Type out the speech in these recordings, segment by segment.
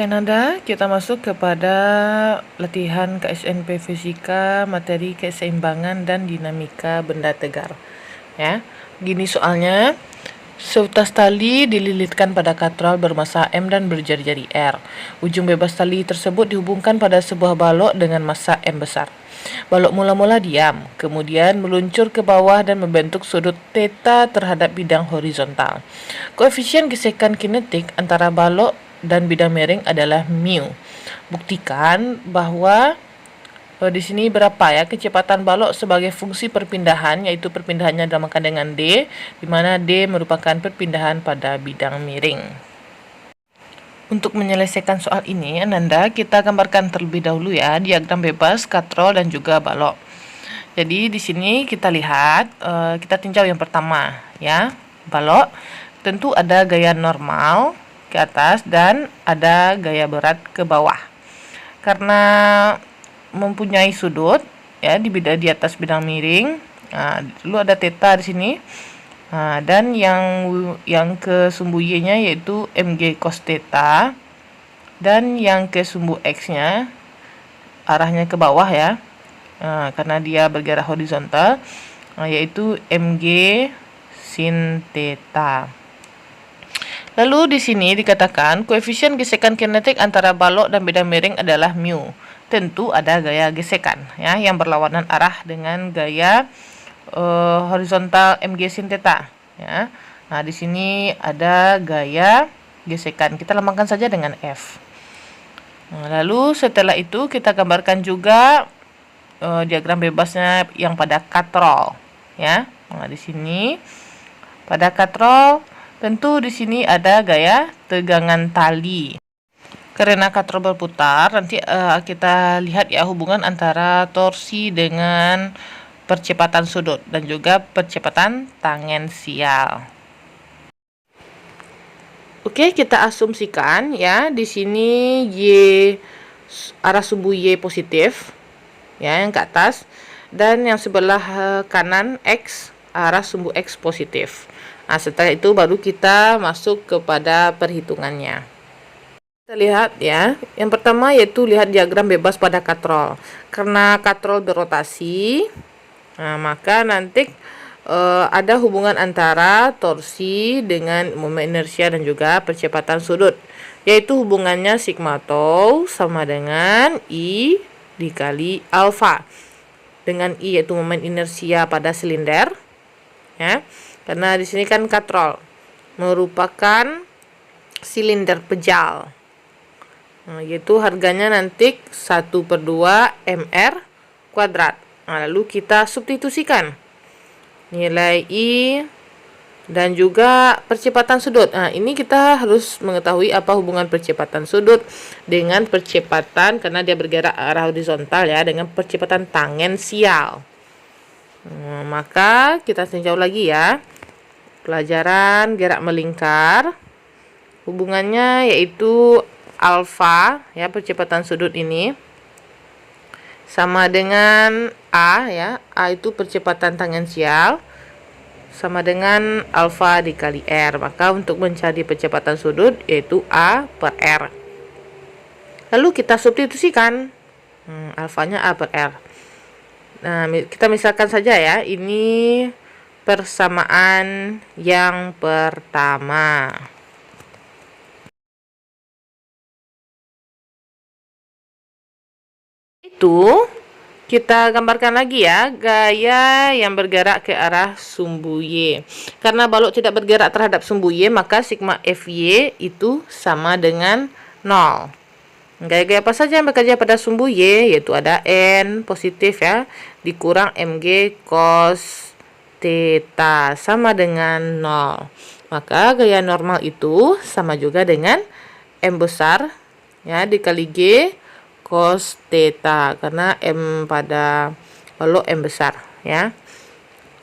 Nanda, kita masuk kepada latihan KSNP Fisika, materi keseimbangan dan dinamika benda tegar. Ya, gini soalnya. Seutas tali dililitkan pada katrol bermassa M dan berjari-jari R. Ujung bebas tali tersebut dihubungkan pada sebuah balok dengan massa M besar. Balok mula-mula diam, kemudian meluncur ke bawah dan membentuk sudut theta terhadap bidang horizontal. Koefisien gesekan kinetik antara balok dan bidang miring adalah mu. Buktikan bahwa di sini berapa ya kecepatan balok sebagai fungsi perpindahan, yaitu perpindahannya dinamakan dengan D, di mana D merupakan perpindahan pada bidang miring. Untuk menyelesaikan soal ini, Ananda, kita gambarkan terlebih dahulu ya diagram bebas, katrol dan juga balok. Jadi di sini kita lihat, kita tinjau yang pertama ya, balok. Tentu ada gaya normal ke atas dan ada gaya berat ke bawah. Karena mempunyai sudut ya di atas bidang miring. Nah, dulu ada theta di sini. Nah, dan yang ke sumbu Y-nya yaitu mg cos theta, dan yang ke sumbu X-nya arahnya ke bawah ya. Nah, karena dia bergerak horizontal, yaitu mg sin theta. Lalu di sini dikatakan koefisien gesekan kinetik antara balok dan bidang miring adalah mu. Tentu ada gaya gesekan ya yang berlawanan arah dengan gaya horizontal mg sin theta ya. Nah, di sini ada gaya gesekan. Kita lambangkan saja dengan F. Nah, lalu setelah itu kita gambarkan juga diagram bebasnya yang pada katrol ya. Nah, di sini pada katrol tentu di sini ada gaya tegangan tali. Karena katrol berputar, nanti kita lihat ya hubungan antara torsi dengan percepatan sudut dan juga percepatan tangensial. Oke, kita asumsikan ya di sini Y arah sumbu Y positif ya yang ke atas, dan yang sebelah kanan X arah sumbu X positif. Nah, setelah itu baru kita masuk kepada perhitungannya. Kita lihat ya, yang pertama yaitu lihat diagram bebas pada katrol. Karena katrol berotasi, nah, maka nanti ada hubungan antara torsi dengan momen inersia dan juga percepatan sudut, yaitu hubungannya sigma tau sama dengan I dikali alfa, dengan I yaitu momen inersia pada silinder ya. Karena di sini kan katrol merupakan silinder pejal. Nah, yaitu harganya nanti 1/2 mr kuadrat. Nah, lalu kita substitusikan nilai I dan juga percepatan sudut. Nah, ini kita harus mengetahui apa hubungan percepatan sudut dengan percepatan, karena dia bergerak arah horizontal ya, dengan percepatan tangensial. Nah, maka kita tinjau lagi ya. Pelajaran gerak melingkar, hubungannya yaitu alfa ya, percepatan sudut ini sama dengan A ya, A itu percepatan tangensial sama dengan alfa dikali R. Maka untuk mencari percepatan sudut yaitu A per R. Lalu kita substitusikan alfanya A per R. Nah, kita misalkan saja ya, ini persamaan yang pertama. Itu kita gambarkan lagi ya, gaya yang bergerak ke arah sumbu Y. Karena balok tidak bergerak terhadap sumbu Y, maka sigma Fy itu sama dengan 0. Gaya-gaya apa saja yang bekerja pada sumbu Y, yaitu ada N positif ya, dikurang mg cos theta sama dengan 0. Maka gaya normal itu sama juga dengan M besar ya dikali G cos theta, karena M pada balok M besar ya.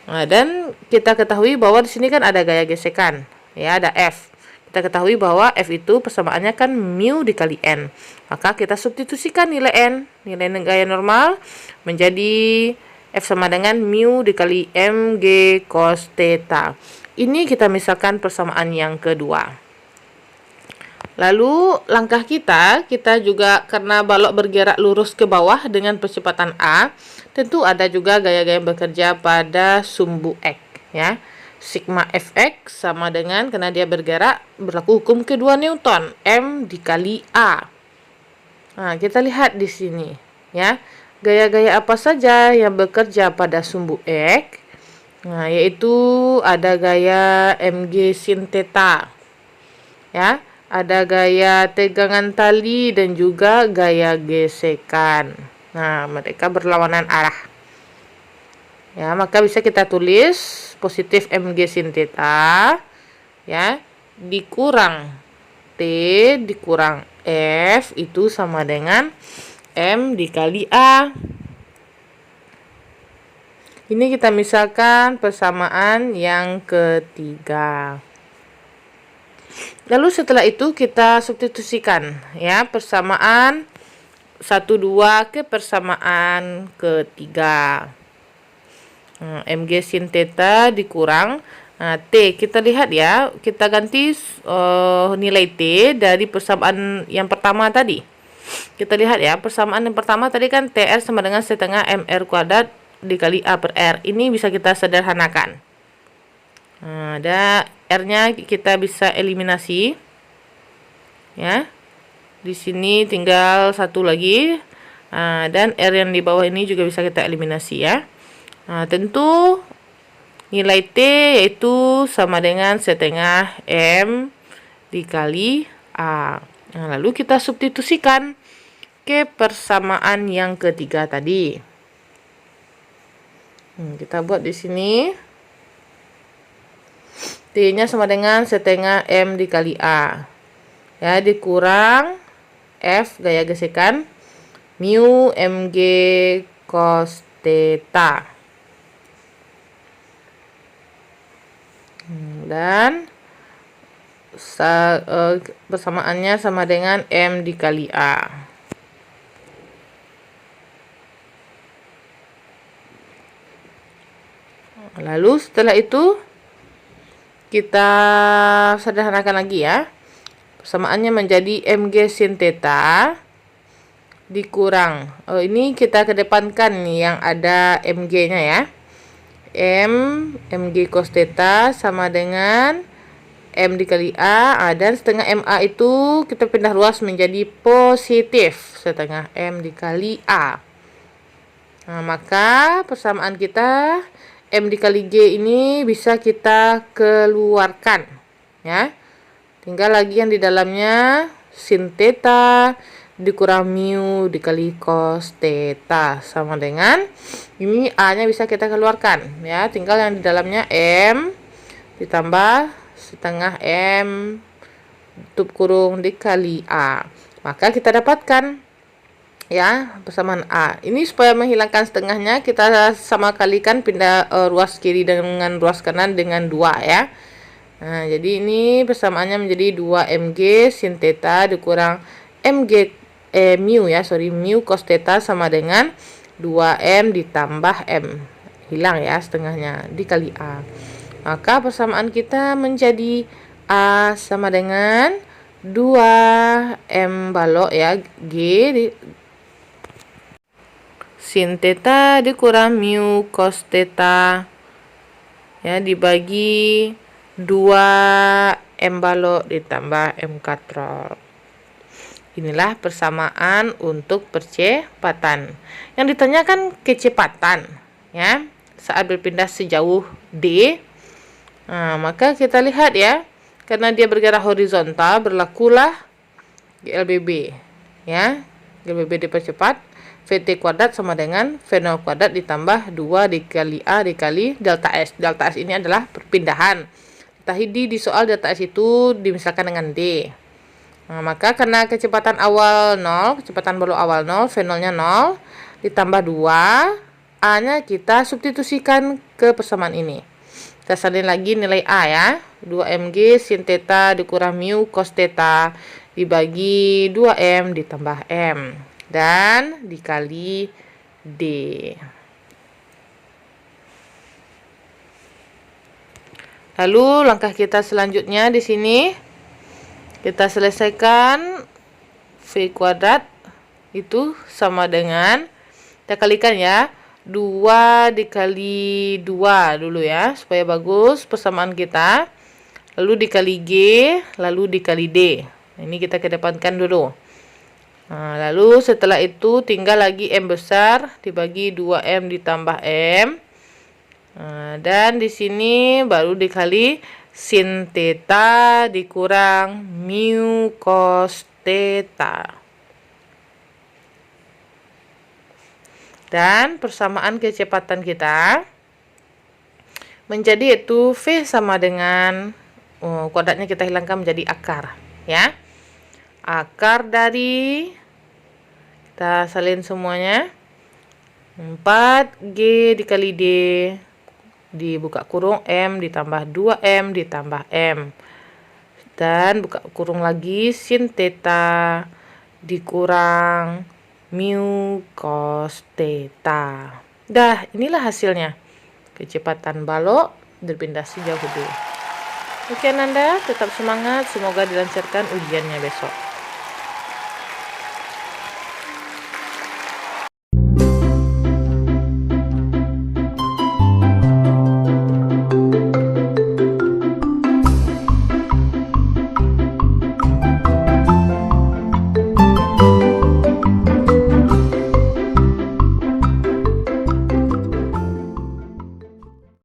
Nah, dan kita ketahui bahwa di sini kan ada gaya gesekan ya, ada F. Kita ketahui bahwa F itu persamaannya kan mu dikali N. Maka kita substitusikan nilai N, nilai gaya normal menjadi F sama dengan mu dikali mg cos theta. Ini kita misalkan persamaan yang kedua. Lalu langkah kita juga karena balok bergerak lurus ke bawah dengan percepatan A, tentu ada juga gaya-gaya yang bekerja pada sumbu X, ya. Sigma Fx sama dengan, karena dia bergerak, berlaku hukum kedua Newton, M dikali A. Nah, kita lihat di sini, ya. Gaya-gaya apa saja yang bekerja pada sumbu X? Nah, yaitu ada gaya Mg sin theta, ya. Ada gaya tegangan tali dan juga gaya gesekan. Nah, mereka berlawanan arah. Ya, maka bisa kita tulis positif Mg sin theta, ya, dikurang T dikurang F itu sama dengan M dikali A. Ini kita misalkan persamaan yang ketiga. Lalu setelah itu kita substitusikan, ya, persamaan 1, 2 ke persamaan ketiga. Mg sin theta dikurang T, kita lihat ya, kita ganti nilai T dari persamaan yang pertama tadi. Kita lihat ya, persamaan yang pertama tadi kan TR sama dengan setengah MR kuadrat dikali A per R. Ini bisa kita sederhanakan. Ada R-nya kita bisa eliminasi, ya. Di sini tinggal satu lagi, dan R yang di bawah ini juga bisa kita eliminasi, ya. Tentu nilai T yaitu sama dengan setengah M dikali A. Lalu kita substitusikan ke persamaan yang ketiga tadi. Kita buat di sini. T-nya sama dengan setengah M dikali A. Ya, dikurang F gaya gesekan mu Mg cos theta. Dan persamaannya sama dengan M dikali A. Lalu setelah itu kita sederhanakan lagi, ya. Persamaannya menjadi Mg sin theta dikurang, ini kita kedepankan nih yang ada Mg-nya, ya. Mg cos theta sama dengan M dikali A, dan setengah MA itu kita pindah ruas menjadi positif setengah M dikali A. Maka persamaan kita M dikali G ini bisa kita keluarkan, ya. Tinggal lagi yang di dalamnya sin theta dikurang mu dikali cos theta sama dengan ini A-nya bisa kita keluarkan, ya. Tinggal yang di dalamnya M ditambah setengah M tutup kurung dikali A. Maka kita dapatkan, ya, persamaan A. Ini supaya menghilangkan setengahnya kita sama kalikan pindah ruas kiri dengan ruas kanan dengan 2, ya. Nah, jadi ini persamaannya menjadi 2 Mg sin theta dikurang mu cos theta sama dengan 2M ditambah M. Hilang, ya, setengahnya dikali A. Maka persamaan kita menjadi A sama dengan 2M balok, ya, G sin theta dikurang mu cos theta, ya, dibagi 2M balok ditambah M katrol. Inilah persamaan untuk percepatan. Yang ditanyakan kecepatan, ya, saat berpindah sejauh D. Maka kita lihat, ya, karena dia bergerak horizontal berlakulah GLBB, ya. GLBB dipercepat, VT kuadrat sama dengan V0 kuadrat ditambah 2 dikali A dikali delta S. Delta S ini adalah perpindahan. Tadi di soal delta S itu dimisalkan dengan D. Maka karena kecepatan awal 0, kecepatan balok awal 0, V0-nya 0, ditambah 2, A-nya kita substitusikan ke persamaan ini. Kita salin lagi nilai A, ya. 2 Mg sin theta dikurang mu cos theta dibagi 2M ditambah M. Dan dikali D. Lalu langkah kita selanjutnya di sini Kita selesaikan V kuadrat itu sama dengan, kita kalikan ya, 2 dikali 2 dulu ya, supaya bagus persamaan kita. Lalu dikali G, lalu dikali D. Ini kita kedepankan dulu. Nah, lalu setelah itu tinggal lagi M besar dibagi 2M ditambah M. Nah, dan di sini baru dikali sin theta dikurang mu cos theta. Dan persamaan kecepatan kita menjadi itu V sama dengan kuadratnya kita hilangkan menjadi akar ya. Akar dari, kita salin semuanya, 4G dikali D dibuka kurung M ditambah 2M ditambah M, dan buka kurung lagi sin theta dikurang mu cos theta. Dah, inilah hasilnya. Kecepatan balok berpindah sejauh D. Oke Ananda, tetap semangat, semoga dilancarkan ujiannya besok.